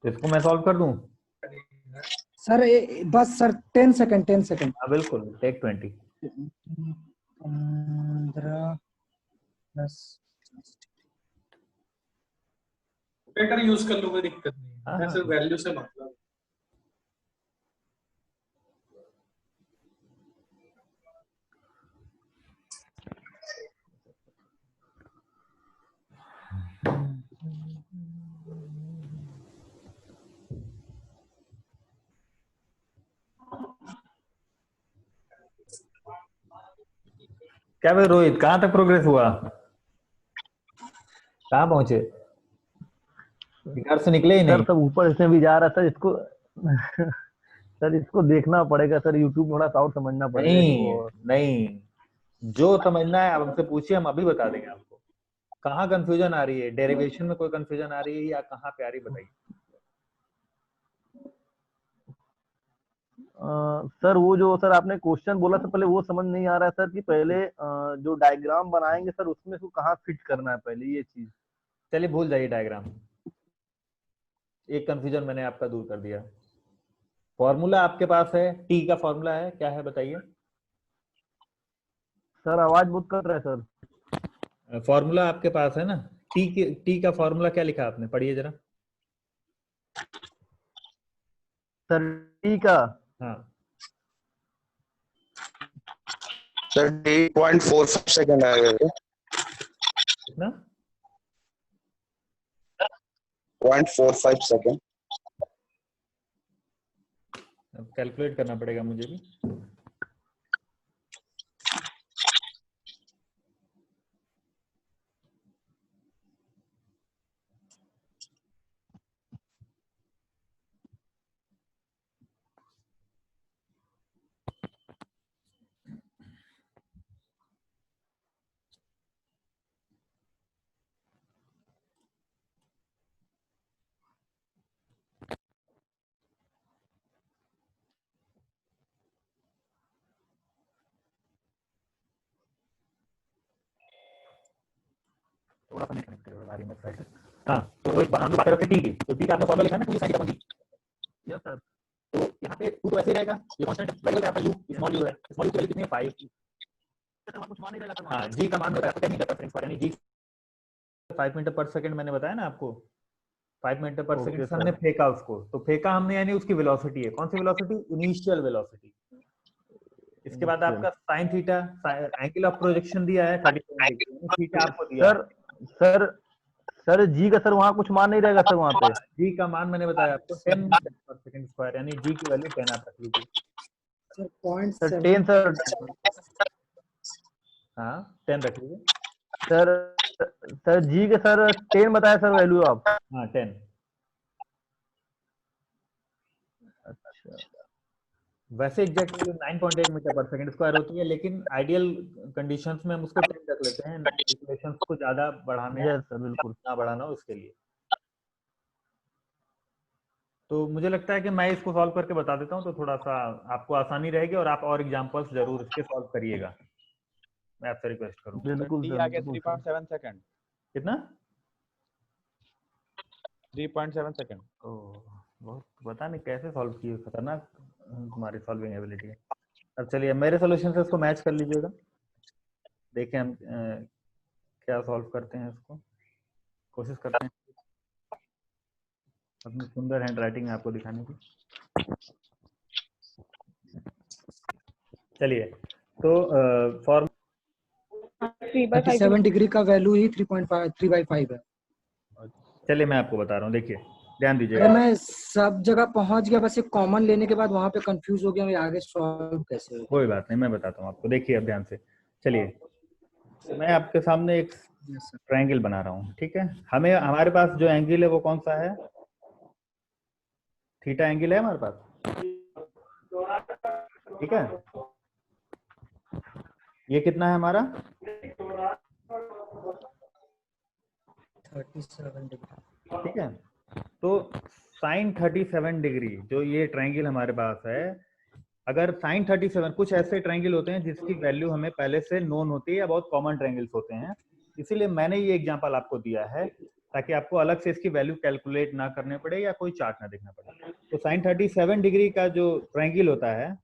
तो इसको मैं सॉल्व कर दूं? सर बस सर 10 सेकंड 10 सेकंड। हाँ बिल्कुल, टेक 20। 15 प्लस ऑपरेटर यूज कर लो, कोई दिक्कत नहीं हाँ, है, हाँ। सिर्फ वैल्यू से मतलब। क्या भाई रोहित, कहाँ तक प्रोग्रेस हुआ? कहाँ पहुंचे? घर से निकले ही सर नहीं? सब ऊपर इसमें भी जा रहा था इसको। सर इसको देखना पड़ेगा सर, यूट्यूब थोड़ा सा और समझना पड़ेगा नहीं इसको। नहीं, जो समझना है आप हमसे पूछिए, हम अभी बता देंगे आपको। कहाँ कंफ्यूजन आ रही है? डेरिवेशन में कोई कंफ्यूजन आ रही है या कहाँ पे आ रही है, बताइए। सर वो जो सर आपने क्वेश्चन बोला था पहले, वो समझ नहीं आ रहा है सर कि पहले जो डायग्राम बनाएंगे सर उसमें इसको कहाँ फिट करना है पहले, ये चीज। चलिए भूल जाइए डायग्राम, एक कंफ्यूजन मैंने आपका दूर कर दिया। फॉर्मूला आपके पास है, टी का फॉर्मूला है, क्या है बताइए। सर आवाज बहुत कट रहा है सर। फॉर्मूला आपके पास है ना, टी का फॉर्मूला क्या लिखा आपने, पढ़िए जरा। सर टी का, हाँ सर 8.45 सेकंड आएगा क्या? कितना? 0.45 सेकंड। अब कैलकुलेट करना पड़ेगा मुझे भी। थोड़ा सा नेट कनेक्ट करो, आ रही है साइड से। हाँ तो एक हम लोग बात करते हैं टी की, तो टी का आपने फॉर्मूला लिखा है ना, two sine theta one D. Yes sir. तो यहाँ पे टू तो ऐसे ही रहेगा, ये कांस्टेंट वेरिएबल है आपका यू, स्मॉल यू है, स्मॉल यू की वैल्यू कितनी है 5। कुछ मान नहीं रहेगा सर। हाँ जी का मान बताया 10 मीटर पर सेकंड, यानी जी 5 मीटर पर सेकंड मैंने बताया ना आपको। 5 मीटर पर सेकंड से हमने फेंका उसको, तो फेंका हमने यानी उसकी वेलोसिटी है, कौन सी वेलोसिटी? Initial velocity. इसके बाद आपका sine theta, angle of projection दिया है 37 डिग्री, थीटा आपको दिया सर सर सर जी का सर वहाँ कुछ मान नहीं रहेगा सर वहाँ पे। जी का मान मैंने बताया आपको 10 मीटर पर सेकंड स्क्वायर, यानी जी की वैल्यू 10 आप रख लीजिए। Sir point sir 10 sir. हाँ 10 रख लीजिए। सर सर जी के सर 10 बताया सर वैल्यू आप। हाँ 10। अच्छा वैसे एग्जैक्ट वैल्यू 9.8 मीटर पर सेकंड स्क्वायर होती है, लेकिन आइडियल कंडीशंस में हम उसको 10 रख लेते हैं, इक्वेशंस को ज्यादा बढ़ाने यस सर बिल्कुल। ना बढ़ाना हो उसके लिए। तो मुझे लगता है कि मैं इसको सॉल्व करके बता देता हूँ, तो थोड़ा सा आपको आसानी रहेगी और आप और एग्जांपल्स जरूर इसके सॉल्व करिएगा, मैं आपसे रिक्वेस्ट करूँगा। बिल्कुल टी सर आ गया बिल्कुल सर। 3.7 सेकंड। कितना? 3.7 सेकंड। बहुत पता नहीं कैसे सॉल्व किए, खतरनाक तुम्हारी सॉल्विंग एबिलिटी है। अब चलिए मेरे सॉल्यूशन से इसको मैच कर लीजिएगा, देखें हम क्या सॉल्व करते हैं इसको, कोशिश करते हैं अपनी सुंदर हैंड राइटिंग आपको दिखाने की। चलिए तो फॉर्म 37 डिग्री का वैल्यू ही 3.5 है। चलिए मैं आपको बता रहा हूँ, देखिए ध्यान अरे दीजिएगा। मैं सब जगह पहुंच गया, बस एक कॉमन लेने के बाद वहां पे कंफ्यूज हो गया, मैं आगे सॉल्व कैसे होगा। कोई बात नहीं, मैं बताता हूँ आपको, देखिए अब ध्यान से। चलिए मैं आपके सामने एक ट्रायंगल बना रहा हूँ, ठीक है। हमें हमारे पास जो एंगल है वो कौन सा है? थीटा एंगल है हमारे पास, ठीक है। ये कितना है हमारा? 37 डिग्री, ठीक है। तो साइन 37 डिग्री जो ये ट्रायंगल हमारे पास है, अगर साइन 37, कुछ ऐसे ट्रायंगल होते हैं जिसकी वैल्यू हमें पहले से नोन होती है या बहुत कॉमन ट्रायंगल्स होते हैं, इसीलिए मैंने ये एग्जांपल आपको दिया है ताकि आपको अलग से इसकी वैल्यू कैलकुलेट ना करने पड़े या कोई चार्ट ना देखना पड़े। तो sin 37 डिग्री का जो ट्रायंगल होता है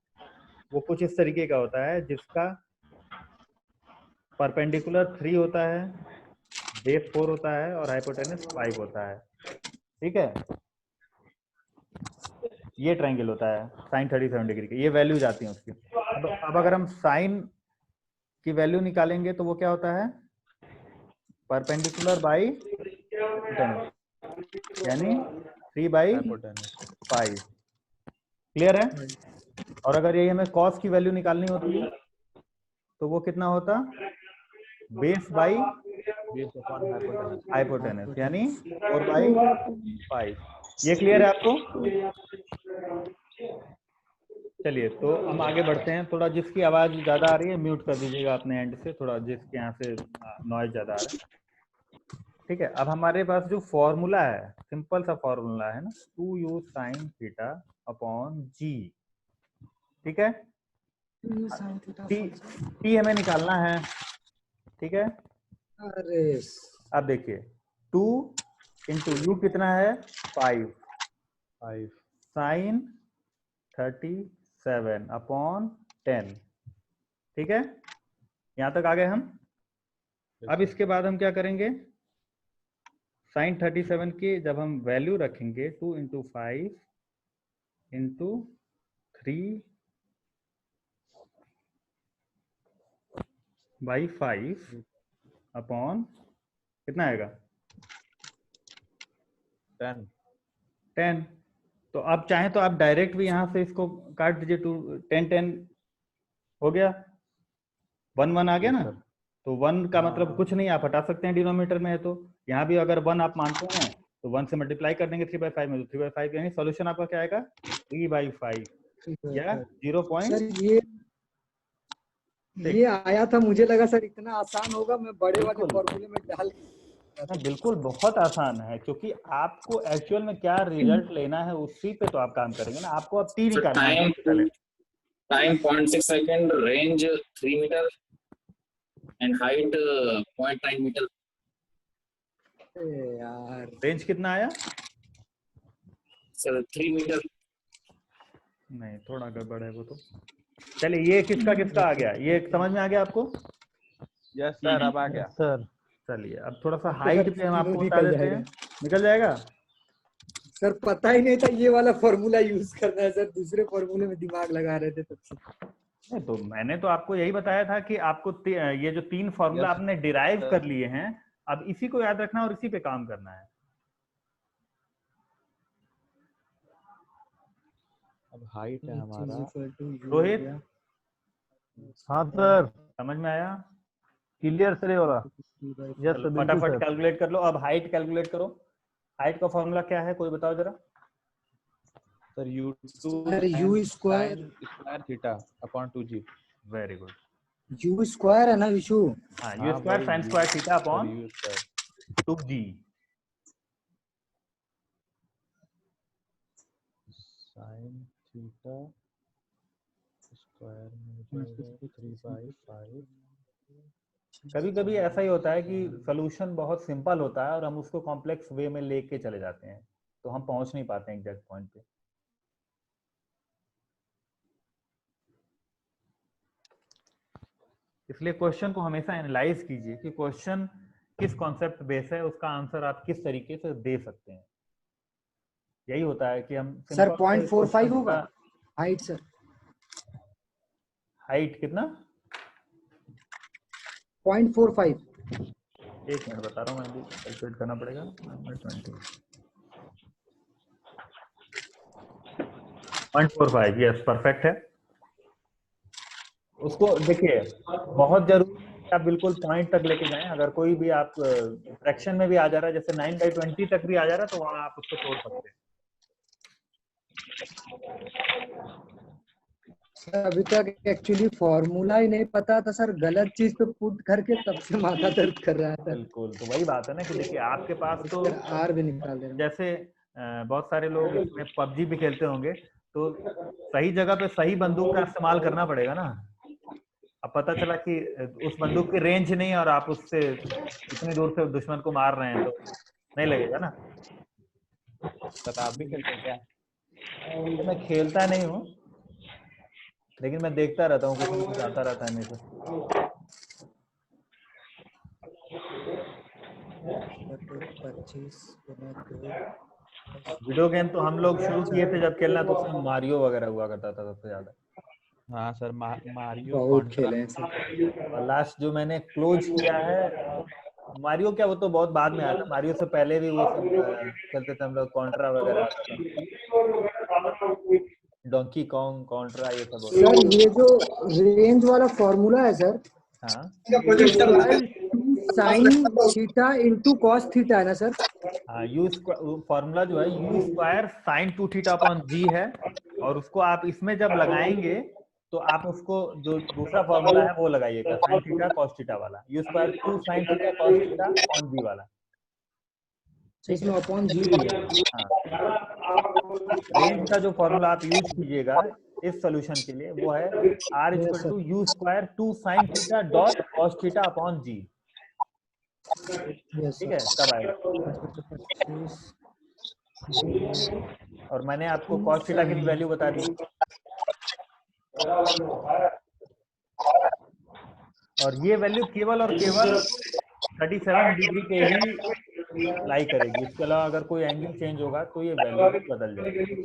वो कुछ इस तरीके का होता है, जिसका परपेंडिकुलर 3 होता है, बेस 4 होता है और हाइपोटेनस 5 होता है। ठीक है, ये ट्रायंगल होता है sin 37 डिग्री के, ये वैल्यूज आती हैं उसकी। अब अगर हम साइन की वैल्यू निकालेंगे तो वो क्या होता है, परपेंडिकुलर बाई यानी 3/5। क्लियर है? और अगर ये हमें कॉस की वैल्यू निकालनी होती है तो वो कितना होता, बेस बाई हाइपोटेनस यानी 4/5। ये क्लियर है आपको? चलिए तो हम आगे बढ़ते हैं। थोड़ा जिसकी आवाज ज्यादा आ रही है म्यूट कर दीजिएगा अपने एंड से, थोड़ा जिसके यहाँ से नॉइज ज्यादा आ रहा है। ठीक है, अब हमारे पास जो फॉर्मूला है, सिंपल सा फॉर्मूला है ना, 2u sin theta upon g। ठीक है, t हमें निकालना है। ठीक है, अरे अब देखिए 2 इंटू यू कितना है 5 साइन 37 अपॉन 10। ठीक है, यहां तक आ गए हम। अब इसके बाद हम क्या करेंगे, साइन 37 की जब हम वैल्यू रखेंगे 2 इंटू 5 इंटू 3/5 अपॉन कितना आएगा 10। तो आप चाहें तो आप डायरेक्ट भी यहां से इसको काट दीजिए, 10 हो गया, 1 आ गया ना। तो 1 का मतलब कुछ नहीं, आप हटा सकते हैं डिनोमिनेटर में है तो। यहाँ भी अगर 1 आप मानते हैं तो 1 से मल्टीप्लाई कर देंगे 3/5 में, तो 3/5 यानी सॉल्यूशन आपका क्या आएगा 3/5 या 0. सर ये आया था, मुझे लगा सर इतना आसान होगा, मैं बड़े वाले फॉर्मूले में डाल बिल्कुल बहुत आसान है, क्योंकि आपको एक्चुअल में क्या रिजल्ट लेना है उसी पे तो आप काम करेंगे ना। आपको अब टी निकालना है। Time 0.6 second, range 3 meter and height 0.9 meter. यार रेंज कितना आया सर 3 मीटर। नहीं, थोड़ा गड़बड़ है वो तो। चलिए ये किसका किसका आ गया, ये समझ में आ गया आपको? यस सर, अब आ गया सर। चलिए अब थोड़ा सा हाइट पे हम आपको बता देते हैं। निकल जाएगा सर, पता ही नहीं था ये वाला फॉर्मूला यूज करना है सर, दूसरे फॉर्मूले में दिमाग लगा रहे थे तब से। नहीं तो मैंने तो आपको यही बताया था कि आपको ये जो 3 फॉर्मूला आपने डिराइव कर लिए हैं, अब इसी को याद रखना और इसी पे काम करना है। अब हाइट है हमारा। रोहित, हाँ सर, समझ में आया? क्लियर सर ये वाला। यस सर, फटाफट कैलकुलेट कर लो। अब हाइट कैलकुलेट करो। हाइट का फॉर्मूला क्या है, कोई बताओ जरा। Sir you square theta upon 2g। Very good, you square है ना विशु? हाँ, you square sine square theta upon 2g। Sine theta square में 3/5। कभी कभी ऐसा ही होता है कि सोल्यूशन बहुत सिंपल होता है और हम उसको कॉम्प्लेक्स वे में लेके चले जाते हैं, तो हम पहुंच नहीं पाते हैं एग्जैक्ट पॉइंट पे। इसलिए क्वेश्चन को हमेशा एनालाइज कीजिए कि क्वेश्चन किस कॉन्सेप्ट बेस है, उसका आंसर आप किस तरीके से दे सकते हैं। यही होता है कि हम सर 0.45 होगा हाइट। सर हाइट कितना? 0.45। एक मिनट बता रहा हूँ, मैं भी कैलकुलेट करना पड़ेगा। 0.45, यस परफेक्ट है। उसको देखिए, बहुत जरूरी है कि आप बिल्कुल पॉइंट तक लेके जाएं। अगर कोई भी आप फ्रैक्शन में भी आ जा रहा है, जैसे 9/20 तक भी आ जा रहा है, तो वहां आप उसको छोड़ सकते हैं। सर अभी तक एक्चुअली फॉर्मूला ही नहीं पता था सर, गलत चीज पे पुट करके तब से माथा दर्द कर रहा था। बिल्कुल, तो वही बात है ना कि देखिए आपके पास तो आर भी निकाल दे रहा। जैसे बहुत सारे लोग इसमें पबजी भी खेलते होंगे, तो सही जगह पे सही बंदूक का इस्तेमाल करना पड़ेगा ना। अब पता चला कि उस बंदूक की रेंज नहीं और आप उससे इतनी दूर से दुश्मन को मार रहे हैं, तो नहीं लगेगा ना? सर आप भी खेलते हैं क्या? तो मैं खेलता नहीं हूँ, लेकिन मैं देखता रहता हूँ, कुछ ना कुछ आता रहता है मेरे को। तो 25 गुना 2 वीडियो गेम तो हम लोग शुरू किए थे जब खेलना, तो उसमें मारियो वगैरह हुआ करता था सबसे ज्यादा। हाँ सर, मारियो, बहुत कॉन्ट्रा। खेले हैं सर। और लास्ट जो मैंने क्लोज किया है मारियो, क्या वो तो बहुत बाद में आया था, मारियो से पहले भी वो सब खेलते थे हम लोग, कॉन्ट्रा वगैरह आता था, डोंकी कॉन्ग, कॉन्ट्रा, ये सब होता सर ये जो रेंज वाला फॉर्मूला है सर, था। हाँ sine theta into cos theta है ना सर? हाँ, फॉर्मूला जो है u square sine 2 theta upon g है, और उसको आप इसमें जब लगाएंगे तो आप उसको जो दूसरा फॉर्मूला है वो लगाइएगा, साइन थीटा कॉस थीटा वाला, u square 2 sine theta cos theta upon g वाला। इसमें अपॉन जी भी है। हाँ, रेंज का जो फॉर्मूला आप यूज कीजिएगा इस सॉल्यूशन के लिए वो है R equal to u square 2 sine theta dot cos theta upon g. ठीक है, तब आएगा। और मैंने आपको कॉस थीटा की भी वैल्यू बता दी, और ये वैल्यू केवल और केवल 37 डिग्री पे ही लाई करेगी, इसके अलावा अगर कोई एंगल चेंज होगा तो ये वैल्यू बदल जाएगी।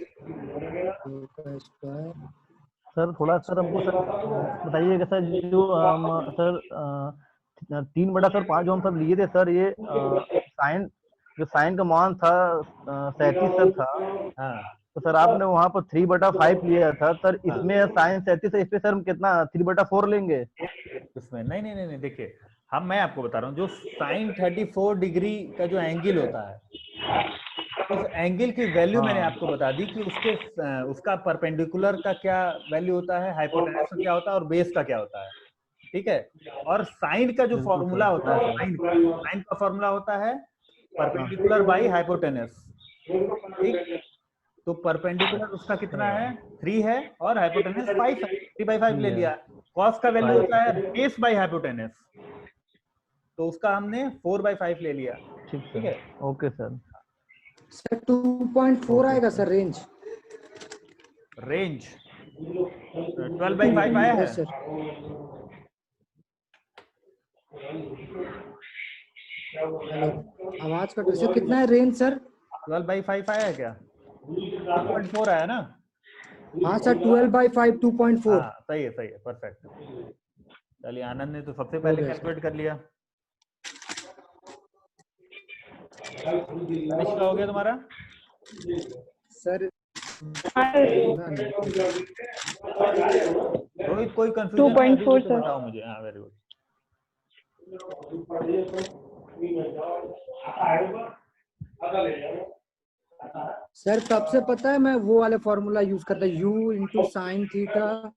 सर थोड़ा सर हमको सर बताइएगा सर, जो सर 3/5 जो हम सब लिए थे सर, ये साइन, जो साइन का मान था 37 सर था, हाँ, तो सर आपने वहाँ पर 3/5 लिया था सर, इसमें साइन 37 है, इसमें सर हम कितना 3/4 लेंगे? इसमें नहीं नहीं नहीं देखिए, मैं आपको बता रहा हूँ, जो साइन 34 डिग्री का जो एंगल होता है, उस एंगल की वैल्यू मैंने आपको बता दी कि उसका परपेंडिकुलर का क्या वैल्यू होता है, हाइपोटेनस का क्या होता है और बेस का क्या होता है। ठीक है, और साइन का जो फॉर्मूला होता है, साइन का फॉर्मूला होता है परपेंडिकुलर बाई हाइपोटेनस। ठीक, तो परपेंडिकुलर उसका कितना है 3 है और हाइपोटेनस 5 है, 3/5 ले लिया। कॉस का वैल्यू होता है बेस बाई हाइपोटेनस, तो उसका हमने 4/5 ले लिया। ठीक है, ओके सर। सर 2.4 आएगा सर रेंज? रेंज 12/5 आया है सर। हेलो, आवाज कट रही है। कितना है रेंज सर? 12/5 आया है क्या? 2.4 आया ना? हाँ सर 12/5 2.4। हाँ सही है परफेक्ट। चलिए, आनंद ने तो सबसे पहले कैलकुलेट कर लिया। का हो गया तुम्हारा सर? रोहित, कोई कंफ्यूजन है अभी भी तो बताओ मुझे। हाँ, वेरी गुड। सर तब से पता है मैं वो वाले फॉर्मूला यूज करता, u into sine theta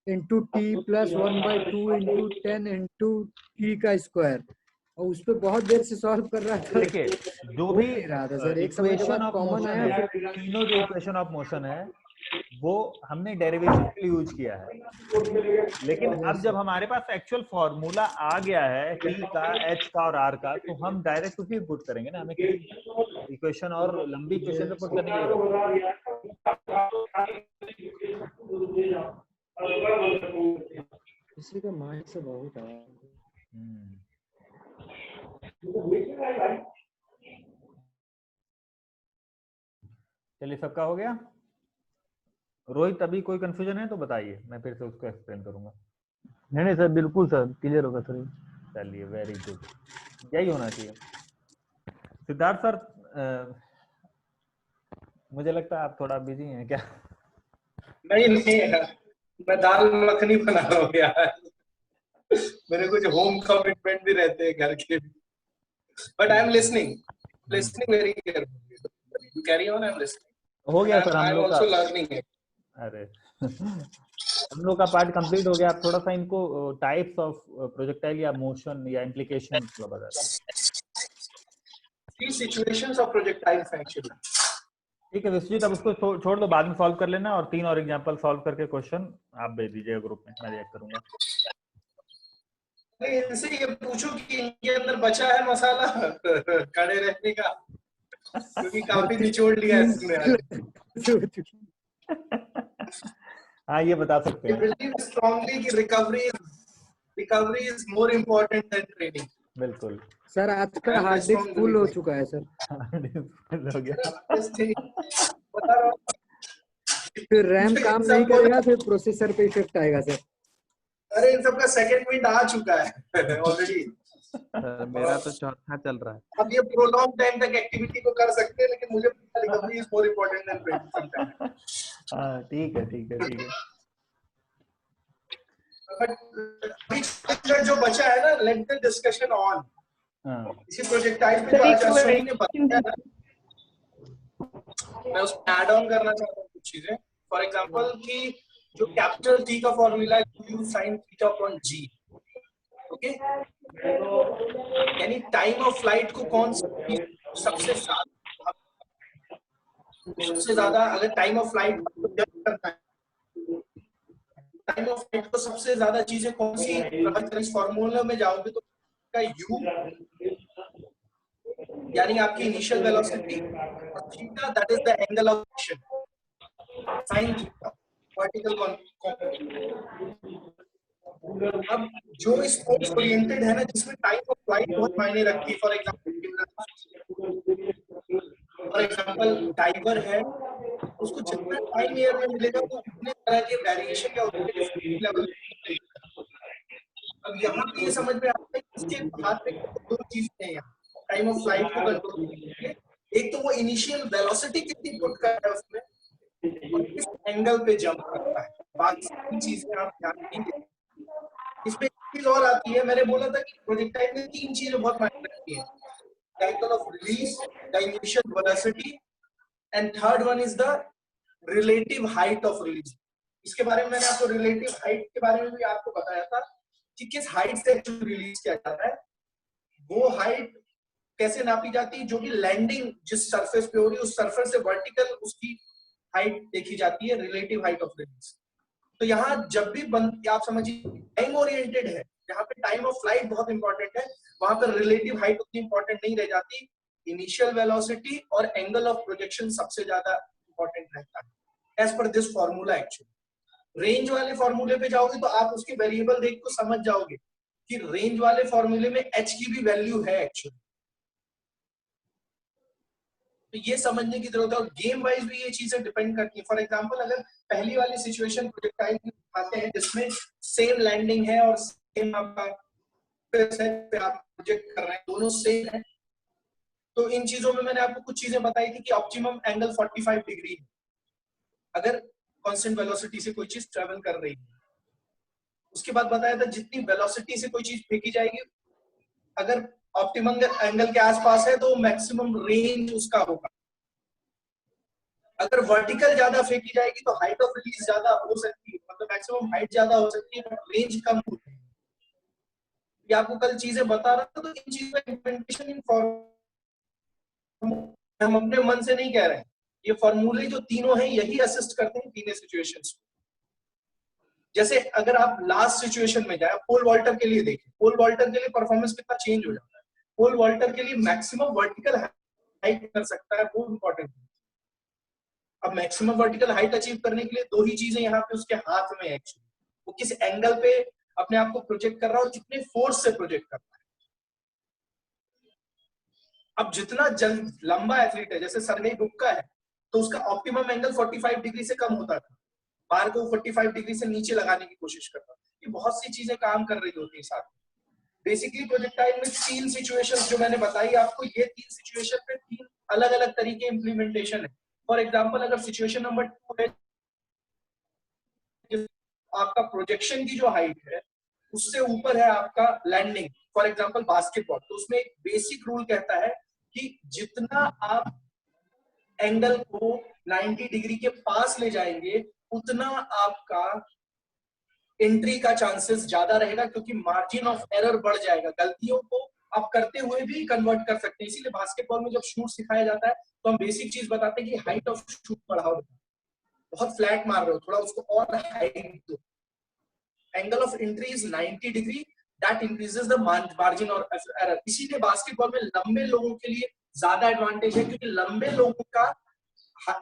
into T plus 1/2 into 10 into T का स्क्वायर, और उस पर बहुत देर से सॉल्व कर रहा था। देखिए, जो भी रहा था सर, एक समय के इक्वेशन बाद ऑफ कॉमन मोशन आया है, फिर। तीनों जो इक्वेशन ऑफ मोशन है वो हमने डेरिवेशन के लिए यूज किया है, लेकिन अब जब हमारे पास एक्चुअल फॉर्मूला आ गया है टी का, एच का और आर का, तो हम डायरेक्ट उसी पुट करेंगे ना, हमें किसी इक्वेशन और लंबी इक्वेशन पुट करने की किसी का माइंड से बहुत है। चलिए, सबका हो गया। रोहित, अभी कोई कंफ्यूजन है तो बताइए, मैं फिर से उसको एक्सप्लेन करूंगा। नहीं सर, बिल्कुल सर, क्लियर होगा सर। चलिए, वेरी गुड, यही होना चाहिए। सिद्धार्थ सर, मुझे लगता है आप थोड़ा बिजी हैं क्या? नहीं, मैं दाल मखनी बना रहा हूँ यार, मेरे कुछ होम कमिटमेंट भी रहते हैं घर के, but I am listening very carefully. You carry on, I am listening. हो गया सर हम लोग का। आल्सो लर्निंग है। अरे हम लोग का पार्ट कंप्लीट हो गया। आप थोड़ा सा इनको टाइप्स ऑफ प्रोजेक्टाइल या मोशन या इम्प्लीकेशन बता दीजिए। 3 सिचुएशंस ऑफ प्रोजेक्टाइल्स एक्चुअली। ठीक है विश्वजीत, अब उसको छोड़ दो, बाद में सॉल्व कर लेना, और 3 और एग्जांपल सॉल्व करके क्वेश्चन आप भेज दीजिएगा ग्रुप में, मैं रिएक्ट करूंगा। पहले इनसे ये पूछो कि इनके अंदर बचा है मसाला खड़े रहने का, क्योंकि काफी निचोड़ लिया है इसने आज। हाँ ये बता सकते I हैं। believe strongly कि recovery is more important than training. बिल्कुल। सर आज का हार्ड डिस्क फुल हो चुका है सर। हो गया। बता रहा हूँ, फिर रैम काम नहीं करेगा, फिर प्रोसेसर पे इफेक्ट आएगा सर। अरे इन सबका सेकंड विंड आ चुका है ऑलरेडी। सर मेरा तो चौथा चल रहा है। अब ये प्रोलॉन्ग टाइम तक एक्टिविटी को कर सकते हैं, लेकिन मुझे recovery is more important then training sometimes. हाँ ठीक है ठीक है ठीक है। बट जो बचा है ना, लेट द डिस्कशन ऑन। हाँ इसी प्रोजेक्टाइल पे जो आज अश्विनी ने बताया ना, मैं उसमें ऐड ऑन करना चाहता हूँ कुछ चीजें। फॉर एग्जांपल कि जो कैपिटल टी का फॉर्मूला है, u sin theta upon g, okay, यानी टाइम ऑफ फ्लाइट को कौन सबसे ज्यादा अगर टाइम ऑफ फ्लाइट करना है, टाइम ऑफ फ्लाइट को सबसे ज्यादा चीजें कौन सी, अगर इस फॉर्मूला में जाओगे तो का u यानी आपकी initial velocity, theta that is the angle of action, sin theta vertical component. अब जो स्पोर्ट्स ओरिएंटेड है ना, जिसमें टाइम ऑफ फ्लाइट बहुत मायने रखती है, फॉर एग्जांपल डाइवर है, उसको जितना टाइम एयर में मिलेगा वो उतने तरह के वेरिएशन या उतने लेवल। अब यहाँ पे ये समझ में आता है कि इसके हाथ में दो चीजें हैं यहाँ टाइम ऑफ फ्लाइट को कंट्रोल करने के लिए। एक तो वो इनिशियल वेलोसिटी कितनी पुट कर रहा है उसमें, और किस एंगल पे जंप करता है, बाकी चीजें आप ध्यान नहीं देते। इसमें एक चीज और आती है, मैंने बोला था कि प्रोजेक्टाइल में तीन चीजें बहुत मायने रखती हैं, angle of release, the initial velocity, and third one is the relative height of release. इसके बारे में मैंने आपको रिलेटिव हाइट के बारे में भी आपको बताया था कि किस हाइट से रिलीज किया जाता है। वो हाइट कैसे नापी जाती है, जो भी लैंडिंग जिस सरफेस पे हो रही है उस सरफेस से वर्टिकल उसकी हाइट देखी जाती है, रिलेटिव हाइट ऑफ रिलीज। तो यहाँ जब भी आप समझिए टाइम ओरिएंटेड है, यहाँ पे टाइम ऑफ फ्लाइट बहुत इंपॉर्टेंट है, वहां पर रिलेटिव हाइट उतनी इंपॉर्टेंट नहीं रह जाती, इनिशियल वेलोसिटी और एंगल ऑफ प्रोजेक्शन सबसे ज्यादा इंपॉर्टेंट रहता है as per this formula. Actually range वाले फॉर्मूले पे जाओगे तो आप उसके वेरिएबल देख को समझ जाओगे कि रेंज वाले फॉर्मूले में एच की भी वैल्यू है एक्चुअली। तो ये समझने की जरूरत है, और गेम वाइज भी ये चीजें डिपेंड करती है। फॉर एग्जांपल अगर पहली वाली सिचुएशन प्रोजेक्टाइल की आते हैं जिसमें सेम लैंडिंग है और सेम आपका पे आप प्रोजेक्ट कर रहे हैं, दोनों सेम है, तो इन चीजों में मैंने आपको कुछ चीजें बताई थी कि ऑप्टिमम एंगल 45 डिग्री है अगर कांस्टेंट वेलोसिटी से कोई चीज ट्रेवल कर रही है। उसके बाद बताया था जितनी वेलोसिटी से कोई चीज फेंकी जाएगी, अगर ऑप्टिमम एंगल के आसपास है तो मैक्सिमम रेंज उसका होगा। अगर वर्टिकल ज्यादा फेंकी जाएगी तो हाइट ऑफ रिलीज ज्यादा हो सकती है, मतलब मैक्सिमम हाइट ज्यादा हो सकती है, रेंज कम होती है। ये आपको कल चीजें बता रहा था, तो इन चीजों का इंप्लीमेंटेशन इन हम अपने मन से नहीं कह रहे हैं, ये फॉर्मूले जो तीनों हैं यही असिस्ट करते हैं तीनों सिचुएशंस को। जैसे अगर आप लास्ट सिचुएशन में जाए, पोल वॉल्टर के लिए देखें, पोल वॉल्टर के लिए परफॉर्मेंस कितना चेंज हो जाता है। पोल वॉल्टर के लिए मैक्सिमम वर्टिकल हाइट कर सकता है, वो इंपॉर्टेंट है। अब मैक्सिमम वर्टिकल हाइट अचीव करने के लिए दो ही चीजें यहाँ पे उसके हाथ में है एक्चुअली, वो किस एंगल पे अपने आप को प्रोजेक्ट कर रहा है और कितने फोर्स से प्रोजेक्ट कर रहा है। अब जितना लंबा एथलीट है, जैसे सरगई बुक्का है, तो उसका ऑप्टिमम एंगल 45 डिग्री से कम होता था, बार को 45 डिग्री से नीचे लगाने की कोशिश करता। ये बहुत सी चीजें काम कर रही होती है साथ में। बेसिकली प्रोजेक्टाइल में तीन सिचुएशंस जो मैंने बताई आपको, ये तीन सिचुएशन पे तीन अलग अलग तरीके इंप्लीमेंटेशन है। फॉर एग्जांपल अगर सिचुएशन नंबर 2 है, आपका प्रोजेक्शन की जो हाइट है उससे ऊपर है आपका लैंडिंग, फॉर एग्जांपल बास्केटबॉल, तो उसमें एक बेसिक रूल कहता है कि जितना आप एंगल को 90 डिग्री के पास ले जाएंगे उतना आपका एंट्री का चांसेस ज्यादा रहेगा, क्योंकि मार्जिन ऑफ एरर बढ़ जाएगा। गलतियों को आप करते हुए भी कन्वर्ट कर सकते हैं। इसीलिए बास्केटबॉल में जब शूट सिखाया जाता है तो हम बेसिक चीज बताते हैं कि हाइट ऑफ शूट बढ़ाओ, बहुत फ्लैट मार रहे हो, थोड़ा उसको और हाइट दो। Angle of entry is 90 degree, that increases the margin of error. इसीलिए बास्केटबॉल में लंबे लोगों के लिए ज्यादा एडवांटेज है, क्योंकि लंबे लोगों का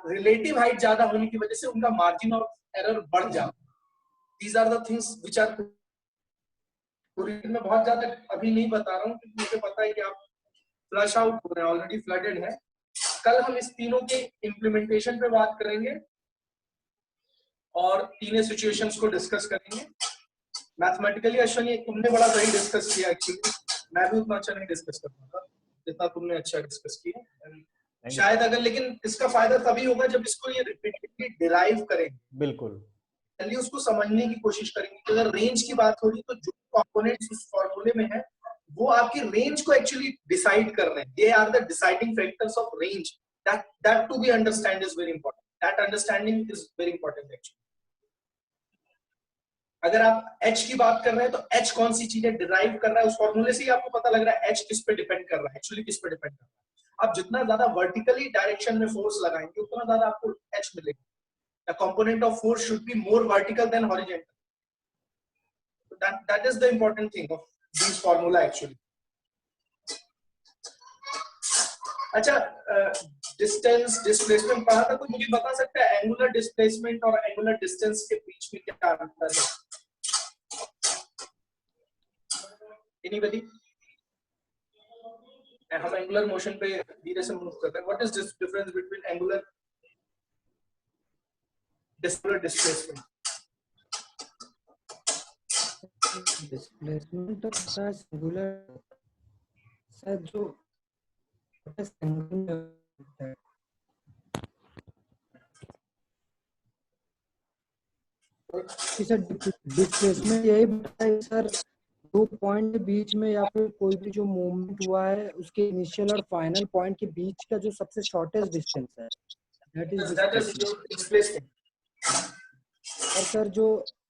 रिलेटिव हाइट ज्यादा होने की वजह से उनका मार्जिन ऑफ एरर बढ़ जाता है. These are the things which are मैं बहुत ज्यादा अभी नहीं बता रहा हूँ, क्योंकि मुझे पता है कि आप फ्लश आउट हो रहे हैं, ऑलरेडी फ्लडेड है. कल हम इस तीनों के इम्प्लीमेंटेशन पे बात करेंगे और तीनों सिचुएशंस को डिस्कस करेंगे. मैथमेटिकली अश्विनी तुमने बड़ा सही डिस्कस किया, एक्चुअली मैं भी उतना अच्छा नहीं डिस्कस कर पाता जितना तुमने अच्छा डिस्कस किया शायद. अगर लेकिन इसका फायदा तभी होगा जब इसको ये रिपीटेडली डिराइव करेंगे, बिल्कुल जल्दी उसको समझने की कोशिश करेंगे. अगर रेंज की बात हो रही तो जो कंपोनेंट्स उस फॉर्मूले में है वो आपकी रेंज को एक्चुअली डिसाइड कर रहे हैं. They are the deciding factors of range. That to be understand is very important. That understanding is very important actually. अगर आप h की बात कर रहे हैं तो h कौन सी चीजें डिराइव कर रहा है, उस फॉर्मूले से ही आपको पता लग रहा है h किस पे डिपेंड कर रहा है, एक्चुअली किस पे डिपेंड कर रहा है. आप जितना ज्यादा वर्टिकली डायरेक्शन में फोर्स लगाएंगे उतना ज्यादा आपको h मिलेगा. The component of force should be more vertical than horizontal. That is the important thing of these formula actually. अच्छा, डिस्टेंस डिस्प्लेसमेंट पढ़ा था, तो मुझे बता सकता है एंगुलर डिस्प्लेसमेंट और एंगुलर डिस्टेंस के बीच में क्या अंतर है? Anybody? हम एंगुलर मोशन पे धीरे से मूव करते हैं. What is this difference between angular displacement? Displacement तो सिंगुलर सर जो सर डिस्प्लेसमेंट यही बताइए सर, दो पॉइंट के बीच में या फिर कोई भी जो मूवमेंट हुआ है उसके इनिशियल और फाइनल पॉइंट के बीच का जो सबसे शॉर्टेस्ट डिस्टेंस है, दैट इज डिस्प्लेसमेंट. और सर जो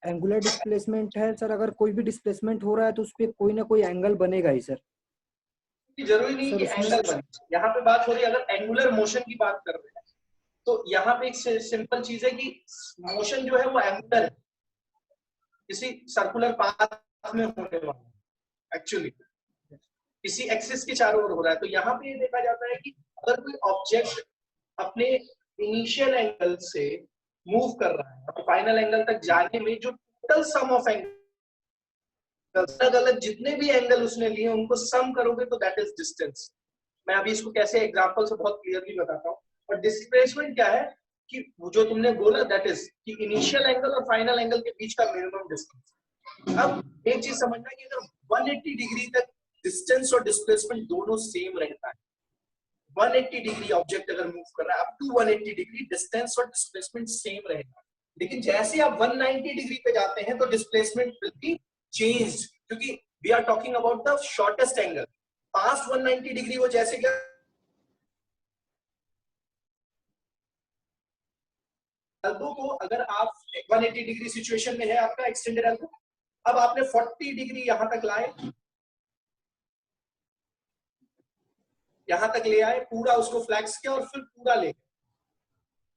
एंगुलर डिस्प्लेसमेंट है सर, अगर कोई भी डिस्प्लेसमेंट हो रहा है तो उस पे कोई ना कोई एंगल बनेगा ही सर. जरूरी नहीं कि एंगल बने. यहाँ पे बात हो रही है अगर एंगुलर मोशन की बात कर रहे हैं तो यहाँ पे एक सिंपल चीज है कि मोशन जो है वो एंगुलर है, किसी सर्कुलर पाथ में होने वाला एक्चुअली किसी एक्सिस के चारों ओर हो रहा है. तो यहाँ पे ये देखा जाता है कि अगर कोई ऑब्जेक्ट अपने इनिशियल एंगल से मूव कर रहा है और फाइनल एंगल तक जाने में जो टोटल सम ऑफ एंगल अलग अलग जितने भी एंगल उसने लिए उनको सम करोगे तो दैट इज डिस्टेंस. मैं अभी इसको कैसे एग्जांपल से बहुत क्लियरली बताता हूँ. और डिस्प्लेसमेंट क्या है कि जो तुमने बोला दैट इज कि इनिशियल एंगल और फाइनल एंगल के बीच का मिनिमम डिस्टेंस. अब एक चीज समझना कि अगर 180 डिग्री तक डिस्टेंस और डिस्प्लेसमेंट दोनों सेम रहता है, 180 डिग्री ऑब्जेक्ट अगर मूव कर रहा है अप टू 180 डिग्री डिस्टेंस और डिस्प्लेसमेंट सेम रहेगा. लेकिन जैसे आप 190 डिग्री पे जाते हैं तो डिस्प्लेसमेंट विल बी चेंज्ड, क्योंकि we are talking about the shortest angle. Past 190 degree वो जैसे क्या एल्बो को अगर आप 180 डिग्री सिचुएशन में है आपका एक्सटेंडेड एल्बो, अब आपने 40 डिग्री यहां तक लाए, यहां तक ले आए, पूरा उसको फ्लैक्स किया और फिर पूरा ले गए.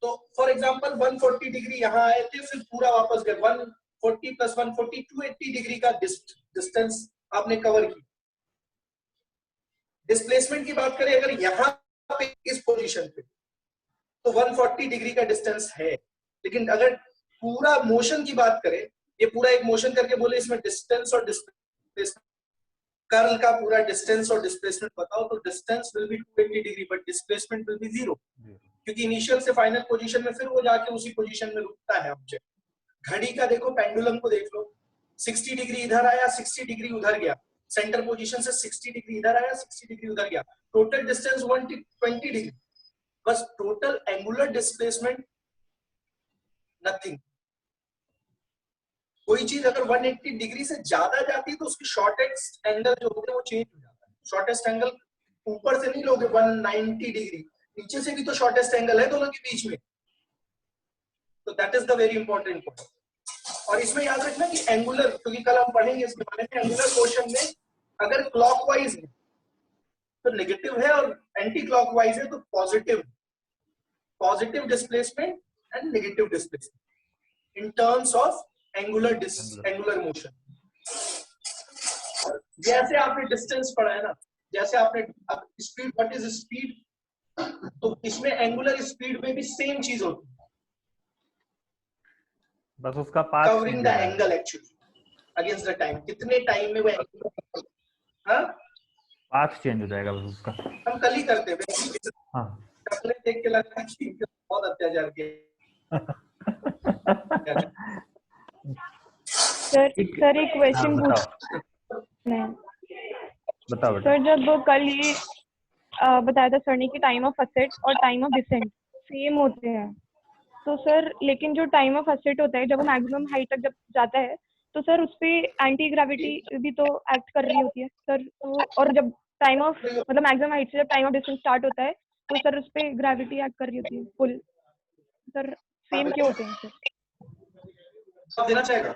तो फॉर एग्जांपल 140 डिग्री यहां आए थे, फिर पूरा वापस गए. 140 प्लस 140 280 डिग्री का डिस्टेंस आपने कवर किया. डिस्प्लेसमेंट की बात करें अगर यहां पे इस पोजीशन पे तो 140 डिग्री का डिस्टेंस है. लेकिन अगर पूरा मोशन की बात करें, ये पूरा एक मोशन करके बोले इसमें डिस्टेंस और डिस्प्लेसमेंट कर्ल का पूरा डिस्टेंस और डिस्प्लेसमेंट बताओ तो distance will be 280 degree but displacement will B 0, क्योंकि इनिशियल से फाइनल पोजीशन में फिर वो जाके उसी पोजीशन में रुकता है ऑब्जेक्ट. घड़ी का देखो, पेंडुलम को देख लो, 60 डिग्री इधर आया 60 डिग्री उधर गया, सेंटर पोजीशन से 60 डिग्री इधर आया 60 डिग्री उधर गया, टोटल डिस्टेंस 120 डिग्री. बस टोटल एंगुलर डिस्प्लेसमेंट नथिंग. कोई चीज अगर 180 डिग्री से ज्यादा जाती है तो उसकी शॉर्टेस्ट एंगल जो होते हैं वो चेंज हो जाता है. शॉर्टेस्ट एंगल ऊपर से नहीं लोगे 190 डिग्री, नीचे से भी तो शॉर्टेस्ट एंगल है दोनों के बीच में. तो that is the very important point. और इसमें याद रखना कि एंगुलर, क्योंकि कल हम पढ़ेंगे इसके बारे में, एंगुलर मोशन में अगर क्लॉकवाइज है तो नेगेटिव है और एंटी क्लॉकवाइज है तो positive. Positive displacement and negative displacement in terms of angular motion. जैसे आपने डिस्टेंस पढ़ा है ना, जैसे आपने स्पीड, व्हाट इज स्पीड, तो इसमें एंगुलर स्पीड में भी सेम चीज होती है, बस उसका path covering the angle actually against the time, कितने टाइम में वो एंगल, हाँ पाथ चेंज हो जाएगा बस उसका। हम कल ही करते हैं। हाँ अपने देख के लगता है कि बहुत अत्याचार किया। सर एक क्वेश्चन बताओ सर, जब कल ये बताया था सर ने कि टाइम ऑफ असेट और टाइम ऑफ डिसेंट सेम होते हैं, तो सर लेकिन जो टाइम ऑफ असेट होता है जब वो मैक्सिमम हाइट तक जब जाता है तो सर उस पे एंटी ग्रेविटी भी तो एक्ट कर रही होती है सर, तो और जब टाइम ऑफ मतलब मैक्सिमम हाइट से जब टाइम ऑफ डिस्टेंस स्टार्ट होता है तो सर उस पे ग्रेविटी एक्ट कर रही होती है फुल, सर सेम क्यों होते हैं सर? देना चाहेगा